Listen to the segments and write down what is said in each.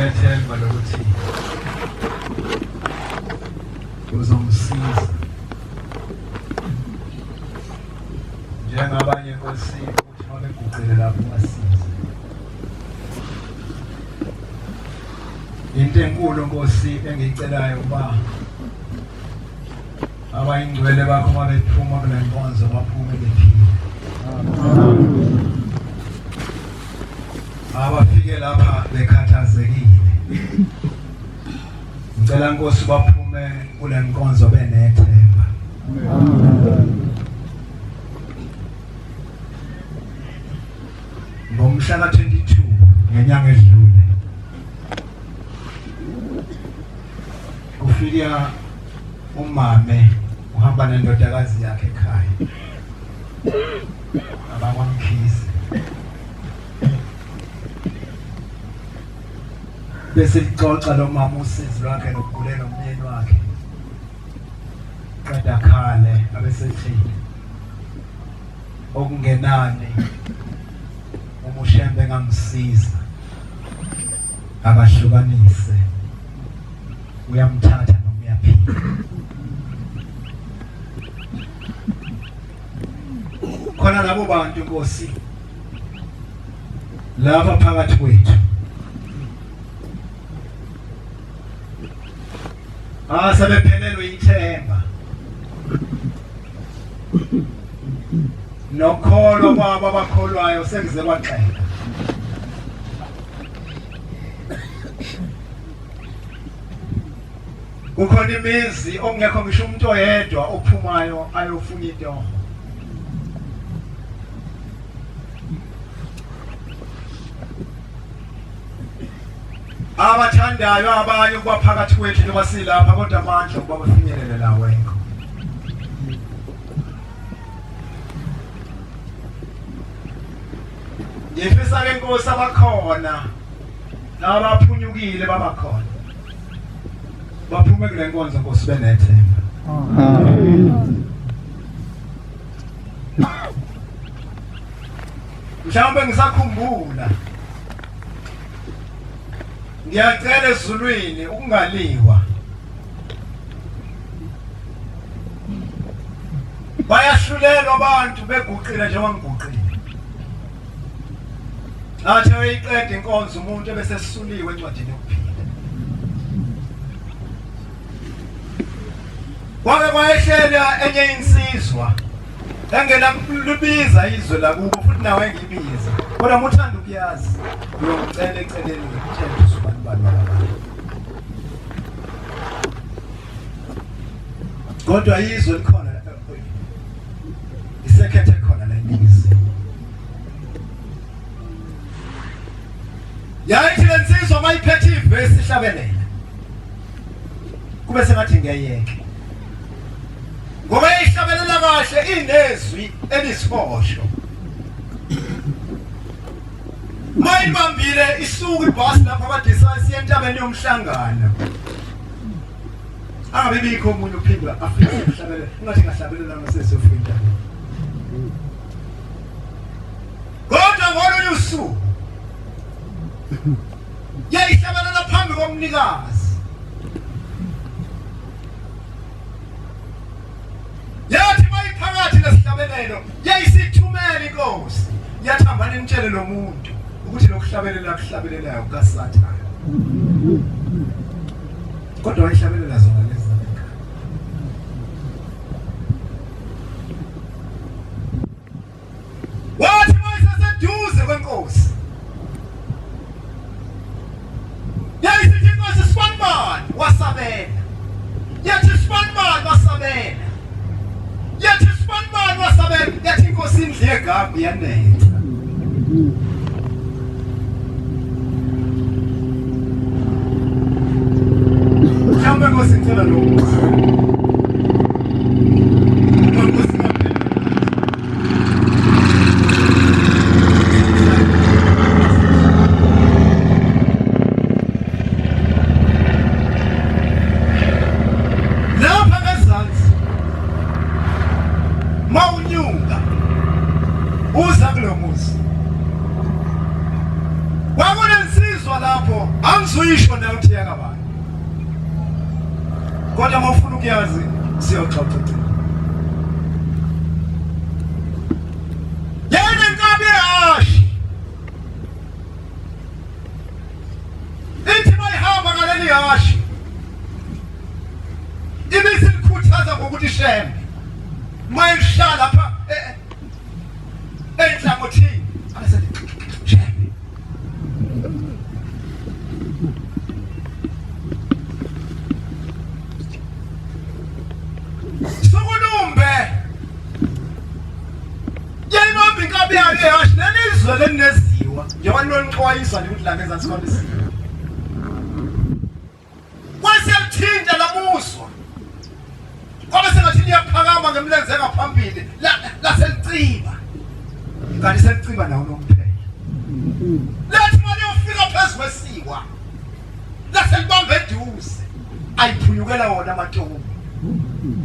Ngiyethemba lokuthi uzomsiza njengabanye Nkosi ukuthi uma beguqile lapho basize. Into enkulu Nkosi engiyicelayo ukuba abayingcwele bakho uma bephuma kule nkonzo baphume bephila. Abafike lapha bekhathazekile, ngicela Nkosi baphume kule nkonzo benethemba. Ngomhla ka-22 ngenyanga edlule kufika umame uhamba nendodakazi yakhe ekhaya abakwaMkhize, bese lixoxa lo mama usizi lwakhe nokugulela umyeni wakhe, qeda khale abesethi okungenani uMshembe ngamsiza akahlukanise, uyamthatha noma uyaphila. Khona labo bantu Nkosi lapha phakathi kwethu sebephelelwe ithemba nokholo kwabo abakholwayo sekuze kwaxeka. Kukhona imizi okungekho ngisho umuntu oyedwa ophumayo ayofuna into. Abathandayo abanye ukuba phakathi kwethu njengoba silapha kodwa amandla ukuba bafinyelele la wekho. Ngifisa ke Nkosi abakhona nabaphunyukile babakhona baphume kule nkonzo Nkosi benethemba. Mhlawumbe ngisakhumbula ngiyacela ezulwini ukungaliwa, bayahlulelwa abantu beguqile njengoba ngiguqile. Athi uyiqeda inkonzo umuntu bese sisuliwe encwadini yokuphila. Kwake kwayehlela enye insizwa engena libiza izwe lakubo futhi nawe engibiza, kodwa muthanda ukuyazi uyongicela eceleni ngitshela usubani bani abantu. Kodwa izwe likhona isekhethe khona la ingizi. Yayithi lensizwa mayiphethe ivesi ihlabelela kube sengathi ngiyayeke, ngoba ihlabelela kahle inezwi elisifosho. Mayibambile isuka ibhasi lapha abadisayisi entabeni yomhlangano, angabe bikho umuntu uphindwa afike ukuhlabelela, ungathi ngahlabelela ngasesofika entabeni. Kodwa ngolunye usuku yayihlabelela phambi komnikazi, yathi mayiphakathi lesihlabelelo yayisithumela inkosi, yathambana nitshele lo muntu ukuthi lokuhlabelela kuhlabelelayo kukaSathane. Kodwa wayihlabelela zona lezi zakhaya. Wathi mayiseseduze kwenkosi yayisithi inkosi Spanman wasabela, yathi Spanman wasabela, yathi Spanman wasabela, yathi inkosi indle eGambi yanetha. Shembe Nkosi ngicela lokho. Angizuyisho na uthi yakabani. Kodwa mawufuna ukuyazi siyoxoxa. Yena inkabi yashi. Ithi mayihamba ngaleli yashi. Ibisikhuthaza ngokuthi Shembe. Mayishala lapha enhlangothini. Asethi Shembe. Sokulumbe. Yena inkabi yakhe yashi nenizwe leneziwa. Njengoba lonixwayisa ukuthi la ngezansi kwalesi. Wasiyathinta lamuswa. Ngoba sengathi liyaphakama ngemlenze ngaphambili la seliciba. Kanti seliciba nawo nomphela. Lathi manje ufika phezulu kwesiwa. La selibambe eduze. Ayiphunyukela wona amatombi.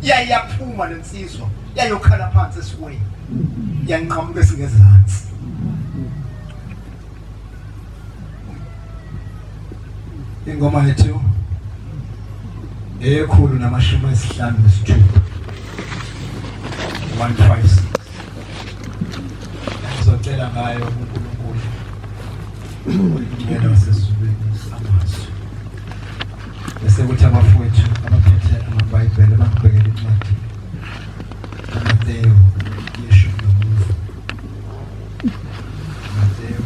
Yayaphuma lensizwa. Yayokhala phansi esiweni. Yanqamuka esingezansi. Ingoma yethu ekhulu namashumi ayisihlanu nesithupha 156 ngizocela ngayo uNkulunkulu ukunikela wasezulwini amazwi bese kuthi abafowethu abaphethe amaBhayibheli bakubhekele incwadi kaMateyu yeshumi nomuva Mateyu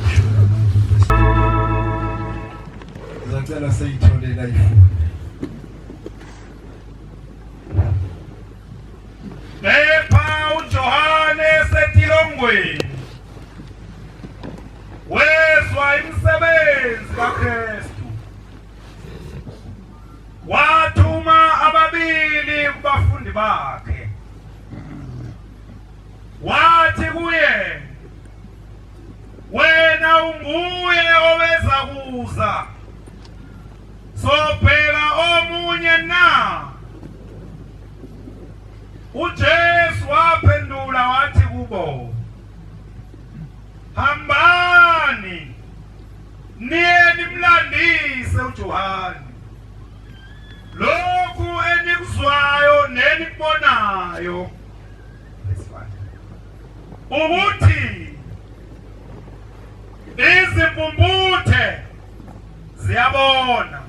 yeshumi nomuva ngizocela seyitholela ifundo. Wezwa imisebenzi kaKristu. Wathuma ababili kubafundi bakhe. Wathi kuye, wena unguye oweza kuza. Sobheka omunye na. uJesu waphendula wathi kubo, hambani niye nimlandise uJohane lokhu enikuzwayo nenikubonayo ukuthi izimpumputhe ziyabona,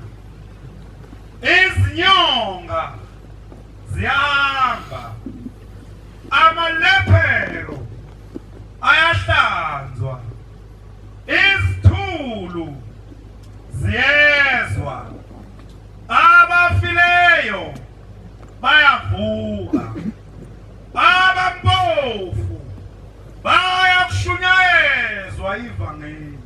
izinyonga ziyahamba, amalephero ayahlanzwa, izithulu ziyezwa, abafileyo bayavuka, abampofu bayakushunyayezwa ivangeli.